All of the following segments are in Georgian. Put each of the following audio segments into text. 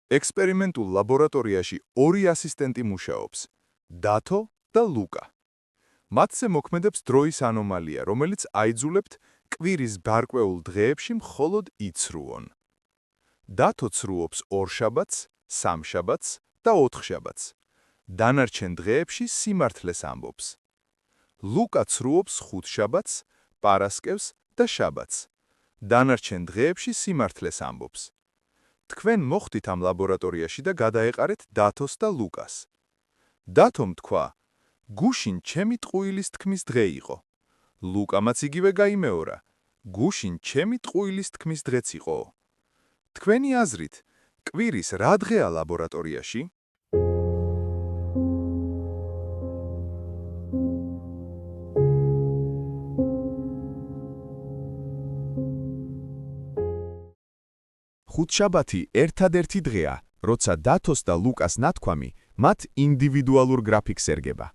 ექსპერიმენტულ ლაბორატორიაში ორი ასისტენტი მუშაობს: დათო და ლუკა. მათზე მოქმედებს დროის ანომალია, რომელიც აიძულებთ კვირის გარკვეულ დღეებში მხოლოდ იცრუონ. დათო ცრუობს ორშაბათს, სამშაბათს და ოთხშაბათს. დანარჩენ დღეებში სიმართლეს ამბობს. ლუკა ცრუობს ხუთშაბათს, პარასკევს და შაბათს. დანარჩენ დღეებში სიმართლეს ამბობს. თქვენ მოხვდით ამ ლაბორატორიაში და გადაეყარეთ დათოს და ლუკას. დათომ თქვა: გუშინ ჩემი ტყუილის თქმის დღე იყო. ლუკამაც იგივე გაიმეორა: გუშინ ჩემი ტყუილის თქმის დღეც იყო. თქვენი აზრით, კვირის რა დღეა ლაბორატორიაში? ხუთშაბათი ერთადერთი დღეა, როცა დათოს და ლუკას ნათქვამი მათ ინდივიდუალურ გრაფიკს ერგება.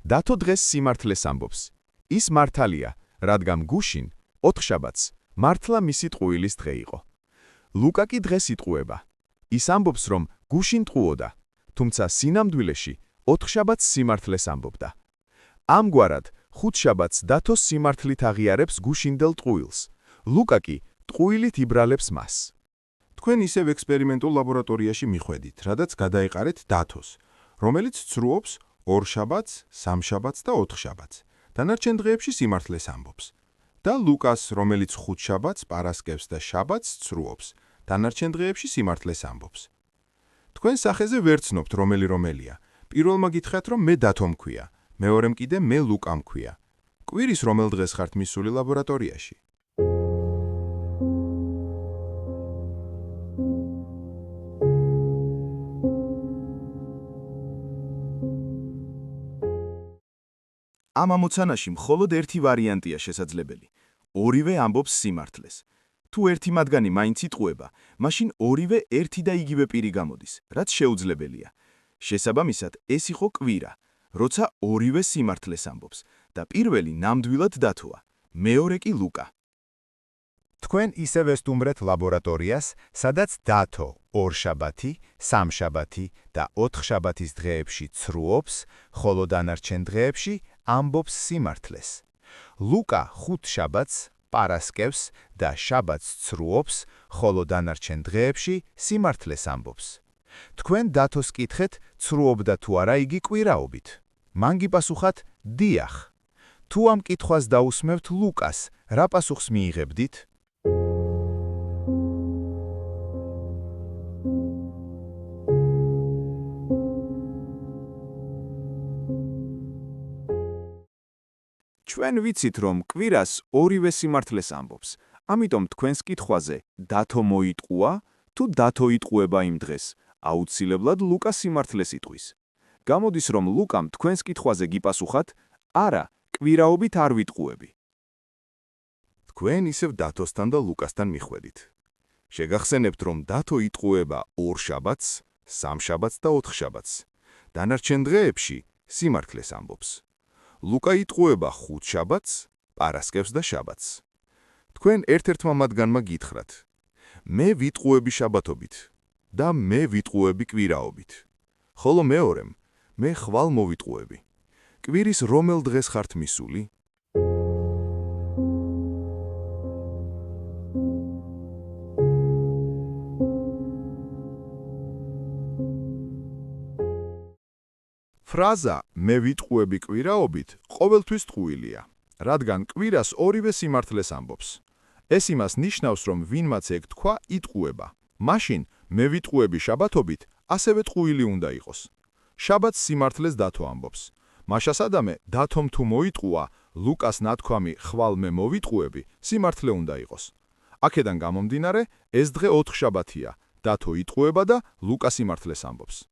დათო დღეს სიმართლეს ამბობს. ის მართალია, რადგან გუშინ, ოთხშაბათს, მართლა მისი ტყუილის დღე იყო. ლუკა კი დღეს იტყუება. ის ამბობს, რომ გუშინ ტყუოდა, თუმცა სინამდვილეში ოთხშაბათს სიმართლეს ამბობდა. ამგვარად, ხუთშაბათს დათო სიმართლით აღიარებს გუშინდელ ტყუილს, ლუკა კი ტყუილით იბრალებს მას. თქვენ ისევ ექსპერიმენტულ ლაბორატორიაში მიხვედით, რადგან გადაეყარეთ დათოს, რომელიც ცრუობს ორშაბათს, სამშაბათს და ოთხშაბათს. დანარჩენ დღეებში სიმართლეს ამბობს. და ლუკას, რომელიც ხუთშაბათს, პარასკევს და შაბათს ცრუობს, დანარჩენ დღეებში სიმართლეს ამბობს. თქვენ სახეზე ვერ ცნობთ რომელია. პირველმა გითხრათ, რომ მე დათო მქვია, მეორემ კიდე მე ლუკა მქვია. კვირის რომელ დღეს ხართ მისული ლაბორატორიაში? ამ ამოცანაში მხოლოდ ერთი ვარიანტია შესაძლებელი. ორივე ამბობს სიმართლეს. თუ ერთი მათგანი მაინც იტყუება, მაშინ ორივე ერთი და იგივე პირი გამოდის, რაც შეუძლებელია. შესაბამისად, ეს იყო კვირა, როცა ორივე სიმართლეს ამბობს და პირველი ნამდვილად დათოა, მეორე კი ლუკა. თქვენ ისევ ესტუმრეთ ლაბორატორიას, სადაც დათო ორშაბათი, სამშაბათი და ოთხშაბათის დღეებში ცრუობს, ხოლო დანარჩენ დღეებში ამბობს სიმართლეს. ლუკა ხუთშაბათს, პარასკევს და შაბათს ცრუობს, ხოლო დანარჩენ დღეებში სიმართლეს ამბობს. თქვენ დათოს კითხეთ, ცრუობდა თუ არა იგი კვირაობით. მან გიპასუხათ: დიახ. თუ ამ კითხვას დაусმევთ ლუკას, რა პასუხს მიიღებდით? ჩვენ ვიცით, რომ კვირას ორივე სიმართლეს ამბობს. ამიტომ თქვენს კითხვაზე დათო მოიტყუა, თუ დათო იტყუება იმ დღეს, აუცილებლად ლუკა სიმართლეს იტყვის. გამოდის, რომ ლუკამ თქვენს კითხვაზე გიპასუხათ: არა, კვირაობით არ ვიტყუები. თქვენ ისევ დათოსთან და ლუკასთან მიხვედით. შეგახსენებთ, რომ დათო იტყუება ორშაბათს, სამშაბათს და ოთხშაბათს. დანარჩენ დღეებში სიმართლეს ამბობს. ლუკა იტყუება ხუთშაბათს, პარასკევს და შაბათს. თქვენ ერთ-ერთმა მათგანმა გითხრათ: მე ვიტყუები შაბათობით და მე ვიტყუები კვირაობით. ხოლო მეორემ: მე ხვალ მოვიტყუები. კვირის რომელ დღეს ხართ მისული? ფრაზა მე ვიტყუები კვირაობით ყოველთვის ტყუილია, რადგან კვირას ორივე სიმართლეს ამბობს. ეს იმას ნიშნავს, რომ ვინმაც ეგ თქვა, იტყუება. მაშინ მე ვიტყუები შაბათობით ასევე ტყუილი უნდა იყოს. შაბათს სიმართლეს დათო ამბობს. მაშასადამე დათომ თუ მოიტყუა, ლუკას ნათქვამი ხვალ მე მოვიტყუები, სიმართლე უნდა იყოს. აქედან გამომდინარე, ეს დღე ოთხშაბათია, დათო იტყუება და ლუკა სიმართლეს ამბობს.